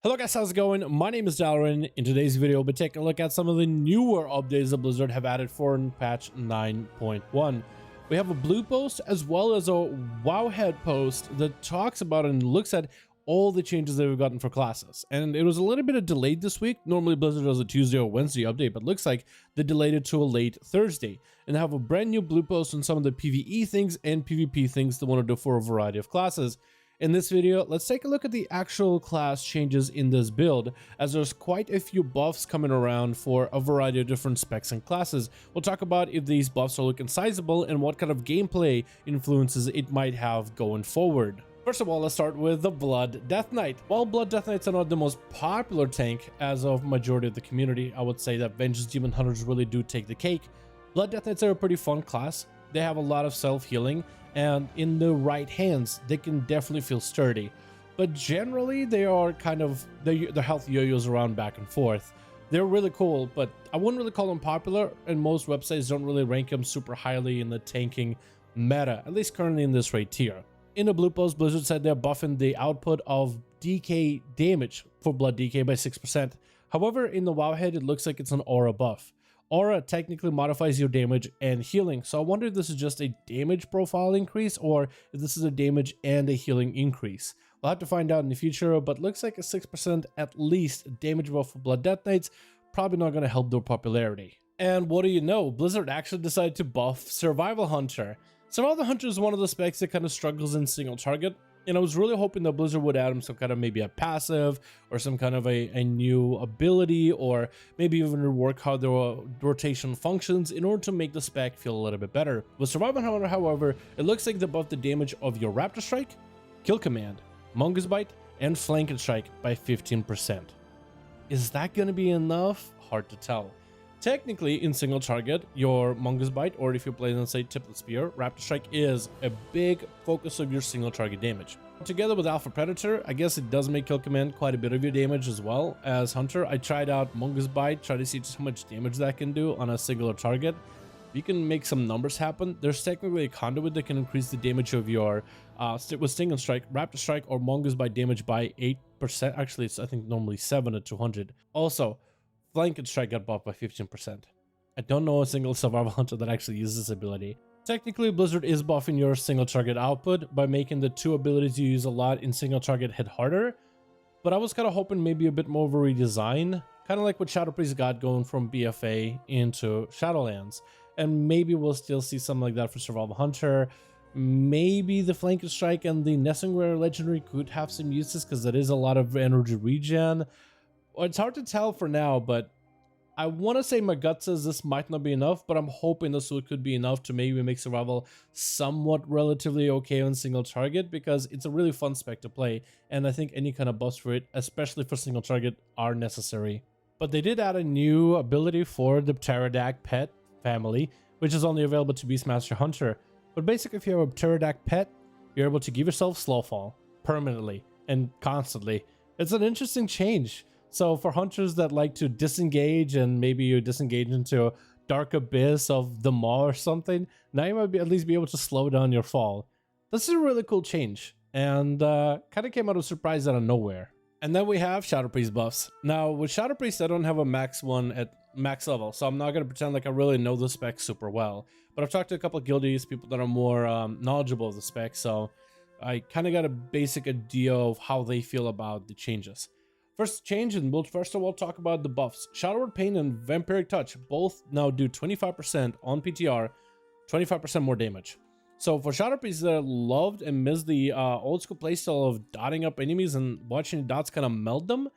Hello guys, how's it going? My name is Dalaran. In today's video, we'll be taking a look at some of the newer updates that Blizzard have added for in patch 9.1. We have a blue post as well as a Wowhead post that talks about and looks at all the changes that we've gotten for classes. And it was a little bit of delayed this week. Normally Blizzard does a Tuesday or Wednesday update, but looks like they delayed it to a late Thursday. And they have a brand new blue post on some of the PvE things and PvP things they want to do for a variety of classes. In this video, let's take a look at the actual class changes in this build, as there's quite a few buffs coming around for a variety of different specs and classes. We'll talk about if these buffs are looking sizable and what kind of gameplay influences it might have going forward. First of all, let's start with the Blood Death Knight. While Blood Death Knights are not the most popular tank as of majority of the community, I would say that Vengeance Demon Hunters really do take the cake. Blood Death Knights are a pretty fun class. They have a lot of self-healing, and in the right hands, they can definitely feel sturdy. But generally, they are kind of, their health yo-yos around back and forth. They're really cool, but I wouldn't really call them popular, and most websites don't really rank them super highly in the tanking meta, at least currently in this rate tier. In the blue post, Blizzard said they're buffing the output of DK damage for Blood DK by 6%. However, in the Wowhead, it looks like it's an aura buff. Aura technically modifies your damage and healing, so I wonder if this is just a damage profile increase or if this is a damage and a healing increase. We'll have to find out in the future, but looks like a 6% at least damage buff for Blood Death Knights, probably not going to help their popularity. And what do you know, Blizzard actually decided to buff Survival Hunter. Survival Hunter is one of the specs that kind of struggles in single target, and I was really hoping that Blizzard would add him some kind of maybe a passive or some kind of a new ability, or maybe even rework how the rotation functions in order to make the spec feel a little bit better. With Survival Hunter, however, it looks like they buffed the damage of your Raptor Strike, Kill Command, Mongoose Bite, and Flank and Strike by 15%. Is that going to be enough? Hard to tell. Technically, in single target, your Mongoose Bite, or if you're playing, let's say, Tiplet Spear, Raptor Strike is a big focus of your single target damage. Together with Alpha Predator, I guess it does make Kill Command quite a bit of your damage as well as Hunter. I tried out Mongoose Bite, tried to see just how much damage that can do on a singular target. You can make some numbers happen. There's technically a conduit that can increase the damage of your with Sting and Strike, Raptor Strike, or Mongoose Bite damage by 8%. Actually, it's I think normally 7 to 200. Also, Flank and Strike got buffed by 15%. I don't know a single Survival Hunter that actually uses this ability. Technically, Blizzard is buffing your single target output by making the two abilities you use a lot in single target hit harder, but I was kind of hoping maybe a bit more of a redesign, kind of like what Shadow Priest got going from BFA into Shadowlands, and maybe we'll still see something like that for Survival Hunter. Maybe the Flank and Strike and the Nesting Rare Legendary could have some uses because that is a lot of energy regen. It's hard to tell for now, but I want to say my gut says this might not be enough, but I'm hoping this could be enough to maybe make survival somewhat relatively okay on single target, because it's a really fun spec to play, and I think any kind of buffs for it, especially for single target, are necessary. But they did add a new ability for the Pterodact pet family, which is only available to Beastmaster Hunter. But basically, if you have a Pterodact pet, you're able to give yourself Slowfall permanently and constantly. It's an interesting change. So for hunters that like to disengage, and maybe you disengage into dark abyss of the maw or something, now you might at least be able to slow down your fall. This is a really cool change, and kind of came out of surprise out of nowhere. And then we have Shadow Priest buffs. Now with Shadow Priest, I don't have a max one at max level, so I'm not going to pretend like I really know the specs super well. But I've talked to a couple of guildies, people that are more knowledgeable of the specs, so I kind of got a basic idea of how they feel about the changes. First change, and we'll first of all talk about the buffs. Shadowward Pain and Vampiric Touch both now do 25% on PTR, 25% more damage. So for Shadow Priests that loved and missed the old school playstyle of dotting up enemies and watching dots kind of melt them,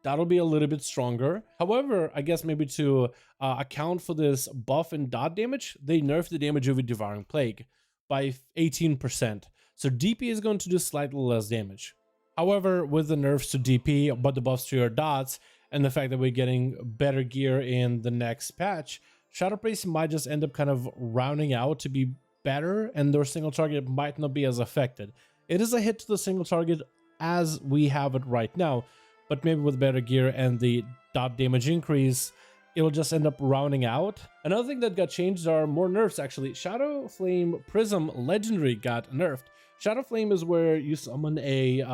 that'll be a little bit stronger. However, I guess maybe to account for this buff and dot damage, they nerfed the damage of a Devouring Plague by 18%. So DP is going to do slightly less damage. However, with the nerfs to DP, but the buffs to your dots, and the fact that we're getting better gear in the next patch, Shadow Priest might just end up kind of rounding out to be better, and their single target might not be as affected. It is a hit to the single target as we have it right now, but maybe with better gear and the dot damage increase, it'll just end up rounding out. Another thing that got changed are more nerfs, actually. Shadow Flame Prism Legendary got nerfed. Shadow Flame is where you summon a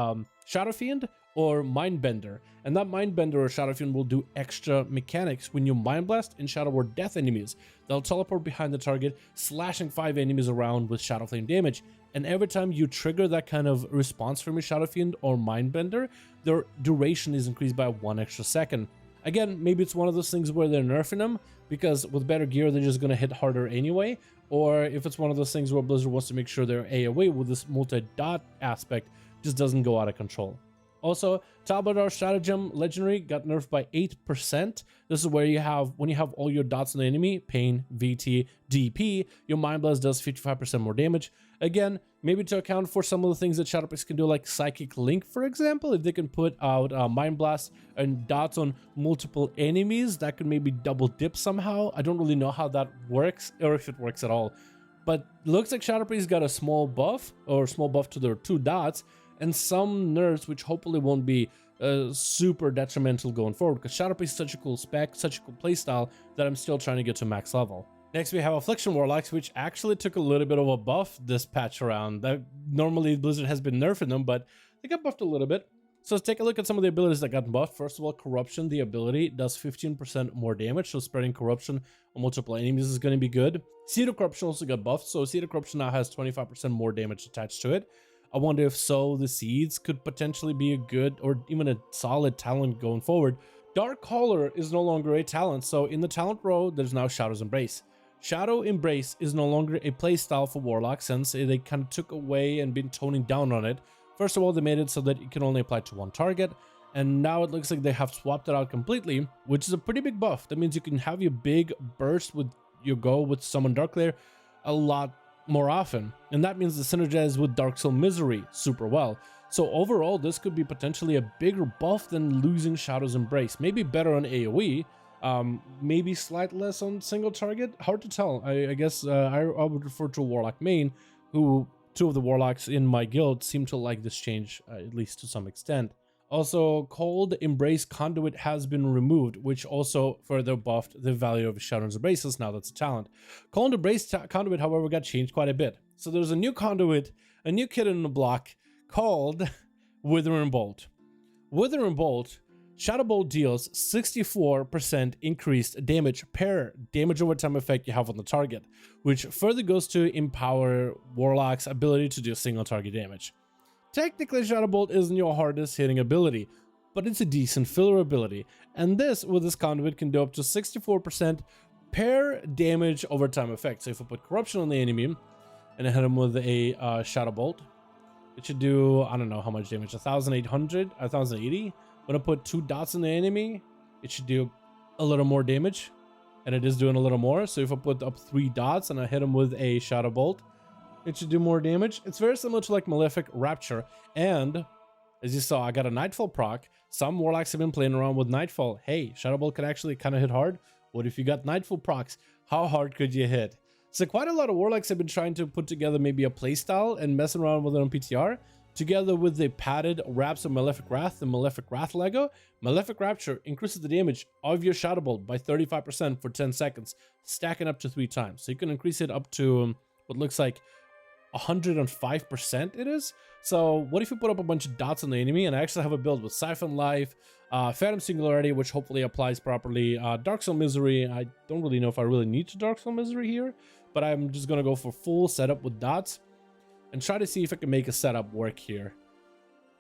Shadow Fiend or Mindbender, and that Mindbender or Shadow Fiend will do extra mechanics when you Mind Blast and Shadow Ward Death enemies. They'll teleport behind the target, slashing 5 enemies around with Shadow Flame damage, and every time you trigger that kind of response from your Shadow Fiend or Mindbender, their duration is increased by 1 extra second. Again, maybe it's one of those things where they're nerfing them, because with better gear they're just going to hit harder anyway, or if it's one of those things where Blizzard wants to make sure their AoE with this multi-dot aspect just doesn't go out of control. Also, Talbadar Stratagem Legendary got nerfed by 8%. This is where you have, when you have all your dots on the enemy, Pain, VT, DP, your Mind Blast does 55% more damage. Again, maybe to account for some of the things that Shadowpriests can do, like Psychic Link, for example. If they can put out Mind Blast and dots on multiple enemies, that could maybe double dip somehow. I don't really know how that works, or if it works at all. But looks like Shadowpriests got a small buff, or small buff to their 2 dots, and some nerfs which hopefully won't be super detrimental going forward, because Shadowpriest is such a cool spec, such a cool playstyle that I'm still trying to get to max level. Next we have Affliction Warlocks, which actually took a little bit of a buff this patch around. That normally Blizzard has been nerfing them, but they got buffed a little bit. So let's take a look at some of the abilities that got buffed. First of all, Corruption, the ability, does 15% more damage, so spreading Corruption on multiple enemies is going to be good. Seed of Corruption also got buffed, so Seed of Corruption now has 25% more damage attached to it. I wonder if so, the seeds could potentially be a good or even a solid talent going forward. Dark Caller is no longer a talent, so in the talent row, there's now Shadow's Embrace. Shadow Embrace is no longer a playstyle for Warlock, since they kind of took away and been toning down on it. First of all, they made it so that it can only apply to 1 target, and now it looks like they have swapped it out completely, which is a pretty big buff. That means you can have your big burst with your go with Summon Darkleer a lot more often, and that means the synergize with Dark Soul Misery super well. So overall, this could be potentially a bigger buff than losing Shadow's Embrace. Maybe better on AoE, maybe slightly less on single target. Hard to tell. I guess I would refer to Warlock main, who 2 of the Warlocks in my guild seem to like this change, at least to some extent. Also, Cold Embrace Conduit has been removed, which also further buffed the value of Shadow's Embraces. Now that's a talent. Cold Embrace Conduit, however, got changed quite a bit. So there's a new Conduit, a new kid in the block called Withering Bolt. Withering Bolt, Shadow Bolt deals 64% increased damage per damage over time effect you have on the target, which further goes to empower Warlock's ability to do single target damage. Technically, Shadow Bolt isn't your hardest hitting ability, but it's a decent filler ability, and this, with this Conduit, can do up to 64% per damage over time effect. So if I put Corruption on the enemy, and I hit him with a Shadow Bolt, it should do, I don't know how much damage, 1,800, 1,080. When I put 2 dots on the enemy, it should do a little more damage, and it is doing a little more. So if I put up 3 dots and I hit him with a Shadow Bolt, it should do more damage. It's very similar to like Malefic Rapture, and as you saw, I got a Nightfall proc. Some Warlocks have been playing around with Nightfall. Hey, Shadow Bolt could actually kind of hit hard. What if you got Nightfall procs? How hard could you hit? So quite a lot of Warlocks have been trying to put together maybe a playstyle and messing around with it on PTR. Together with the padded wraps of Malefic Wrath, the Malefic Wrath Lego, Malefic Rapture increases the damage of your Shadow Bolt by 35% for 10 seconds, stacking up to 3 times. So you can increase it up to what looks like 105% it is. So what if you put up a bunch of dots on the enemy, and I actually have a build with Siphon Life, Phantom Singularity, which hopefully applies properly, Dark Soul Misery. I don't really know if I really need to Dark Soul Misery here, but I'm just going to go for full setup with dots and try to see if I can make a setup work here.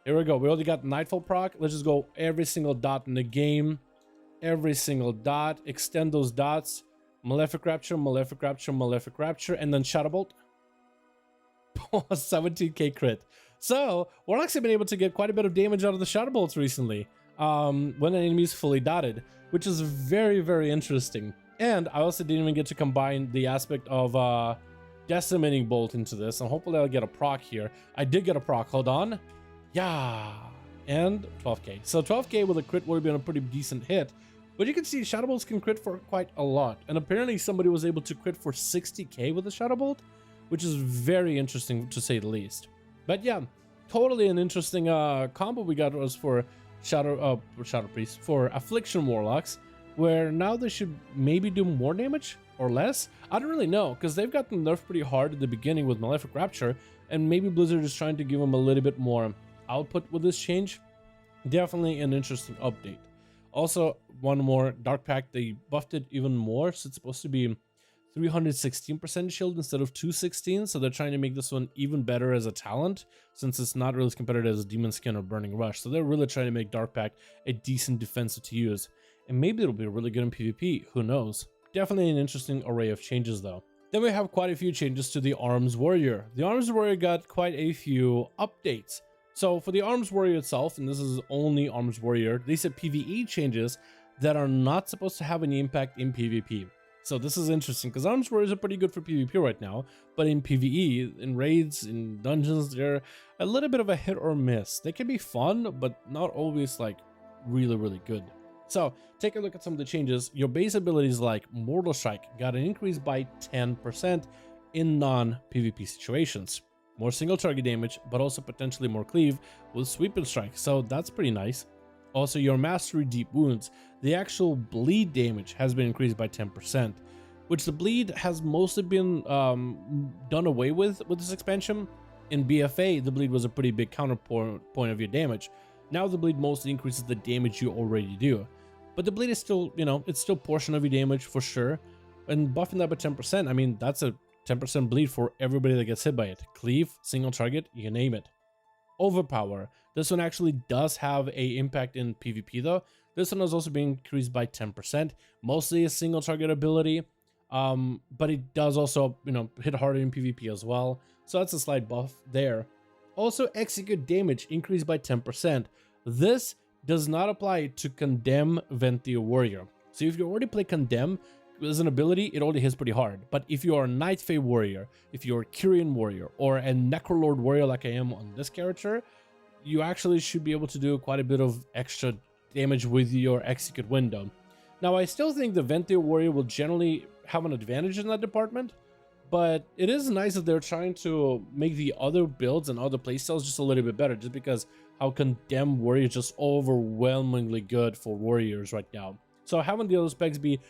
Here we go. We already got Nightfall proc. Let's just go every single dot in the game. Every single dot. Extend those dots. Malefic Rapture, Malefic Rapture, Malefic Rapture, and then Shadow Bolt. 17k crit. So, Warlocks have been able to get quite a bit of damage out of the Shadow Bolts recently, when an enemy is fully dotted, which is very, very interesting. And I also didn't even get to combine the aspect of Decimating Bolt into this, and hopefully I'll get a proc here. I did get a proc. Hold on. Yeah. And 12k. So 12k with a crit would have been a pretty decent hit. But you can see Shadow Bolts can crit for quite a lot. And apparently somebody was able to crit for 60k with a Shadow Bolt, which is very interesting to say the least. But yeah, totally an interesting combo we got was for Shadow Priest, for Affliction Warlocks, where now they should maybe do more damage or less. I don't really know, because they've gotten nerfed pretty hard at the beginning with Malefic Rapture, and maybe Blizzard is trying to give them a little bit more output with this change. Definitely an interesting update. Also, one more Dark Pact, they buffed it even more, so it's supposed to be 316% shield instead of 216, so they're trying to make this one even better as a talent, since it's not really as competitive as Demon Skin or Burning Rush. So they're really trying to make Dark Pact a decent defensive to use, and maybe it'll be really good in PvP, who knows. Definitely an interesting array of changes though. Then we have quite a few changes to the Arms Warrior. The Arms Warrior got quite a few updates. So for the Arms Warrior itself, and this is only Arms Warrior, they said PvE changes that are not supposed to have any impact in PvP. So this is interesting because Arms Warriors are pretty good for PvP right now, but in PvE, in raids, in dungeons, they're a little bit of a hit or miss. They can be fun, but not always like really good. So take a look at some of the changes. Your base abilities like Mortal Strike got an increase by 10% in non-PvP situations. More single target damage, but also potentially more cleave with Sweep and Strike, so that's pretty nice. Also, your Mastery Deep Wounds, the actual bleed damage has been increased by 10%, which the bleed has mostly been done away with this expansion. In BFA, the bleed was a pretty big counterpoint of your damage. Now the bleed mostly increases the damage you already do. But the bleed is still, you know, it's still portion of your damage for sure. And buffing that by 10%, I mean, that's a 10% bleed for everybody that gets hit by it. Cleave, single target, you name it. Overpower. This one actually does have a impact in PvP though. This one is also being increased by 10%. Mostly a single target ability. But it does also, you know, hit harder in PvP as well. So that's a slight buff there. Also, execute damage increased by 10%. This does not apply to Condemn Venthyr Warrior. So if you already play Condemn as an ability, it already hits pretty hard. But if you are a Night Fae Warrior, if you're a Kyrian Warrior, or a Necrolord Warrior like I am on this character, you actually should be able to do quite a bit of extra damage with your execute window. Now, I still think the Venthyr Warrior will generally have an advantage in that department, but it is nice that they're trying to make the other builds and other playstyles just a little bit better, just because how Condemned Warrior is just overwhelmingly good for warriors right now. So having the other specs be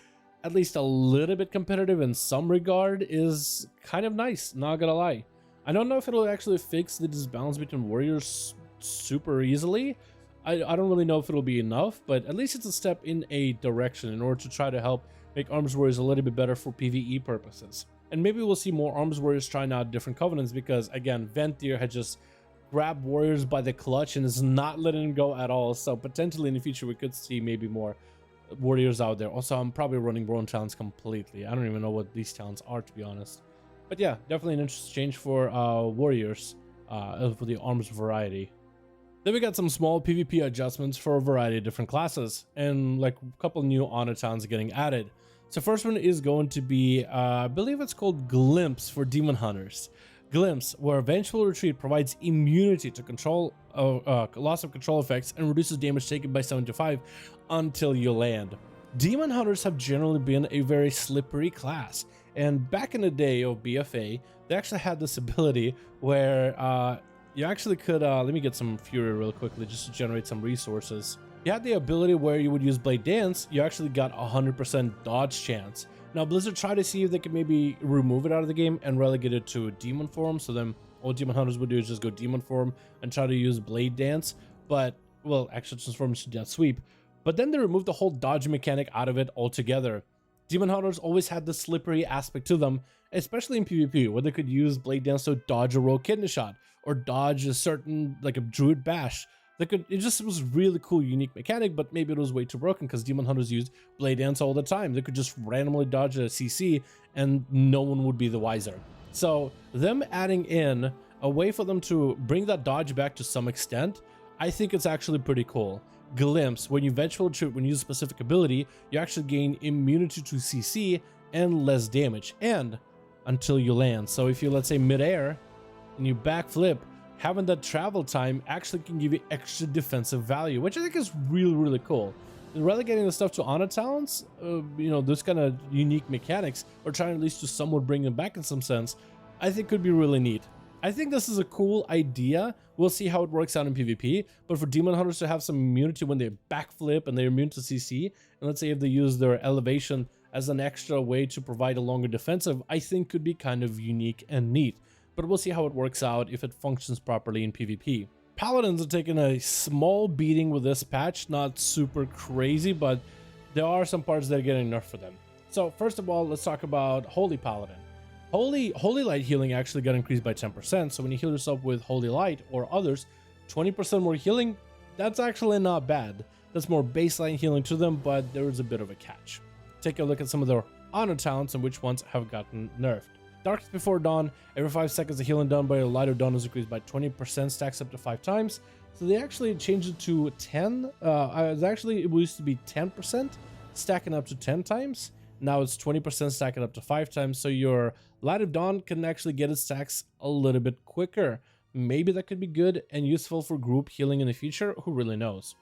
at least a little bit competitive in some regard is kind of nice, not gonna lie. I don't know if it'll actually fix the disbalance between warriors super easily. I don't really know if it'll be enough, but at least it's a step in a direction in order to try to help make Arms Warriors a little bit better for PvE purposes. And maybe we'll see more Arms Warriors trying out different covenants, because again, Venthyr had just grabbed warriors by the clutch and is not letting them go at all. So potentially in the future we could see maybe more warriors out there. Also, I'm probably running Bronze talents completely. I don't even know what these talents are, to be honest. But yeah, definitely an interesting change for warriors for the arms variety. Then we got some small PvP adjustments for a variety of different classes, and like a couple new honor talents getting added. So first one is going to be, I believe it's called Glimpse for Demon Hunters. Glimpse, where Vengeful Retreat provides immunity to control loss of control effects and reduces damage taken by 75 until you land. Demon Hunters have generally been a very slippery class, and back in the day of BFA, they actually had this ability where you actually could, let me get some Fury real quickly just to generate some resources. You had the ability where you would use Blade Dance, you actually got 100% dodge chance. Now Blizzard tried to see if they could maybe remove it out of the game and relegate it to demon form, so then all Demon Hunters would do is just go demon form and try to use Blade Dance, but, well, actually transform to Death Sweep. But then they removed the whole dodge mechanic out of it altogether. Demon Hunters always had the slippery aspect to them, especially in PvP, where they could use Blade Dance to dodge a rogue kidney shot, or dodge a certain, like a Druid Bash. It just was really cool, unique mechanic, but maybe it was way too broken because Demon Hunters used Blade Dance all the time. They could just randomly dodge a CC and no one would be the wiser. So them adding in a way for them to bring that dodge back to some extent, I think it's actually pretty cool. Glimpse, when you Vengeful Retreat, when you use a specific ability, you actually gain immunity to CC and less damage, and until you land. So if you, let's say, midair and you backflip, having that travel time actually can give you extra defensive value, which I think is really cool. And relegating the stuff to honor talents, you know, those kind of unique mechanics, or trying at least to somewhat bring them back in some sense, I think could be really neat. I think this is a cool idea. We'll see how it works out in PvP, but for Demon Hunters to have some immunity when they backflip and they're immune to CC, and let's say if they use their elevation as an extra way to provide a longer defensive, I think could be kind of unique and neat. But we'll see how it works out if it functions properly in PvP. Paladins are taking a small beating with this patch, not super crazy, but there are some parts that are getting nerfed for them. So first of all, let's talk about Holy Paladin. Holy Light healing actually got increased by 10%, so when you heal yourself with Holy Light or others, 20% more healing, that's actually not bad. That's more baseline healing to them, but there is a bit of a catch. Take a look at some of their honor talents and which ones have gotten nerfed. Darkness Before Dawn, every 5 seconds the healing done by a Light of Dawn is increased by 20%, stacks up to 5 times. So they actually changed it to 10. It used to be 10%, stacking up to 10 times. Now it's 20% stacking up to 5 times. So your Light of Dawn can actually get its stacks a little bit quicker. Maybe that could be good and useful for group healing in the future. Who really knows?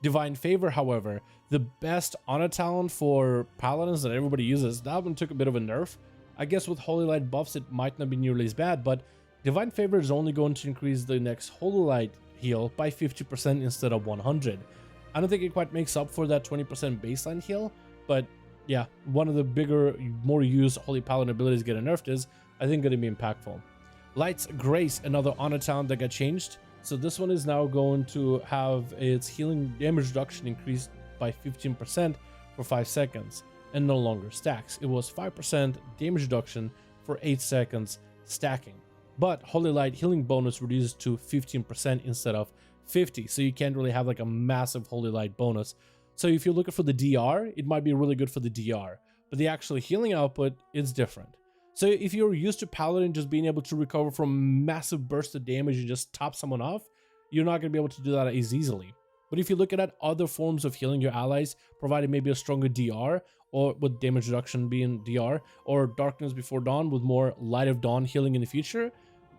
Divine Favor, however, the best honor talent for Paladins that everybody uses, that one took a bit of a nerf. I guess with Holy Light buffs, it might not be nearly as bad, but Divine Favor is only going to increase the next Holy Light heal by 50% instead of 100. I don't think it quite makes up for that 20% baseline heal, but yeah, one of the bigger, more used Holy Paladin abilities getting nerfed is, I think, going to be impactful. Light's Grace, another honor talent that got changed. So this one is now going to have its healing damage reduction increased by 15% for 5 seconds. And no longer stacks. It was 5% damage reduction for 8 seconds stacking. But Holy Light healing bonus reduces to 15% instead of 50. So you can't really have like a massive Holy Light bonus. So if you're looking for the DR, it might be really good for the DR. But the actual healing output is different. So if you're used to Paladin just being able to recover from massive bursts of damage and just top someone off, you're not going to be able to do that as easily. But if you look at other forms of healing your allies, provided maybe a stronger DR, or with damage reduction being DR, or Darkness Before Dawn with more Light of Dawn healing in the future,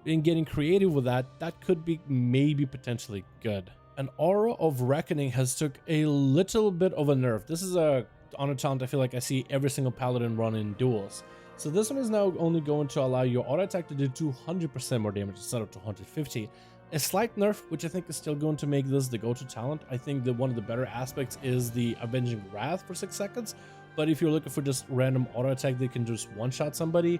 and getting creative with that, that could be maybe potentially good. An Aura of Reckoning has took a little bit of a nerf. This is a honor talent I feel like I see every single Paladin run in duels. So this one is now only going to allow your auto attack to do 200% more damage instead of 250. A slight nerf, which I think is still going to make this the go-to talent. I think that one of the better aspects is the Avenging Wrath for 6 seconds. But if you're looking for just random auto attack that can just one-shot somebody,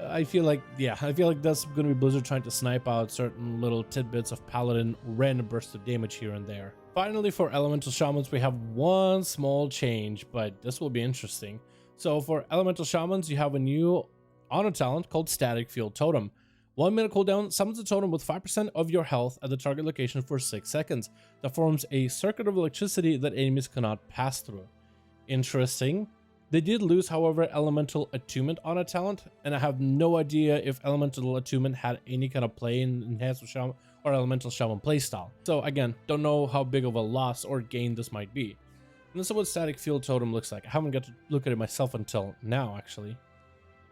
I feel like that's going to be Blizzard trying to snipe out certain little tidbits of Paladin random bursts of damage here and there. Finally, for Elemental Shamans, we have one small change, but this will be interesting. So for Elemental Shamans, you have a new honor talent called Static Field Totem. 1 minute cooldown, summons a totem with 5% of your health at the target location for 6 seconds. That forms a circuit of electricity that enemies cannot pass through. Interesting. They did lose, however, Elemental Attunement on a talent, and I have no idea if Elemental Attunement had any kind of play in Enhanced Shaman or Elemental Shaman playstyle. So again, don't know how big of a loss or gain this might be. And this is what Static Field Totem looks like. I haven't got to look at it myself until now, actually.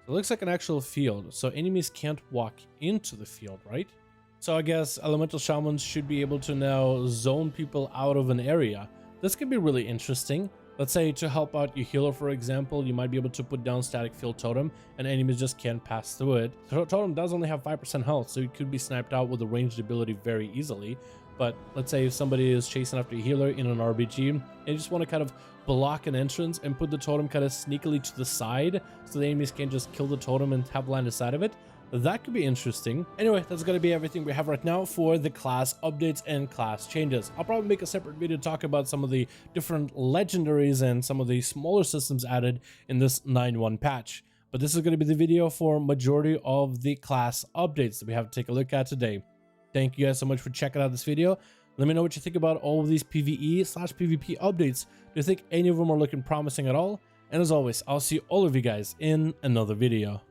It looks like an actual field, so enemies can't walk into the field, right? So I guess Elemental Shamans should be able to now zone people out of an area. This could be really interesting. Let's say to help out your healer, for example, you might be able to put down Static Field Totem and enemies just can't pass through it. The totem does only have 5% health, so it could be sniped out with a ranged ability very easily. But let's say if somebody is chasing after a healer in an RBG and you just want to kind of block an entrance and put the totem kind of sneakily to the side so the enemies can't just kill the totem and have line aside of it, that could be interesting. Anyway, that's going to be everything we have right now for the class updates and class changes. I'll probably make a separate video to talk about some of the different legendaries and some of the smaller systems added in this 9.1 patch. But this is going to be the video for majority of the class updates that we have to take a look at today. Thank you guys so much for checking out this video. Let me know what you think about all of these PvE/PvP updates. Do you think any of them are looking promising at all? And as always, I'll see all of you guys in another video.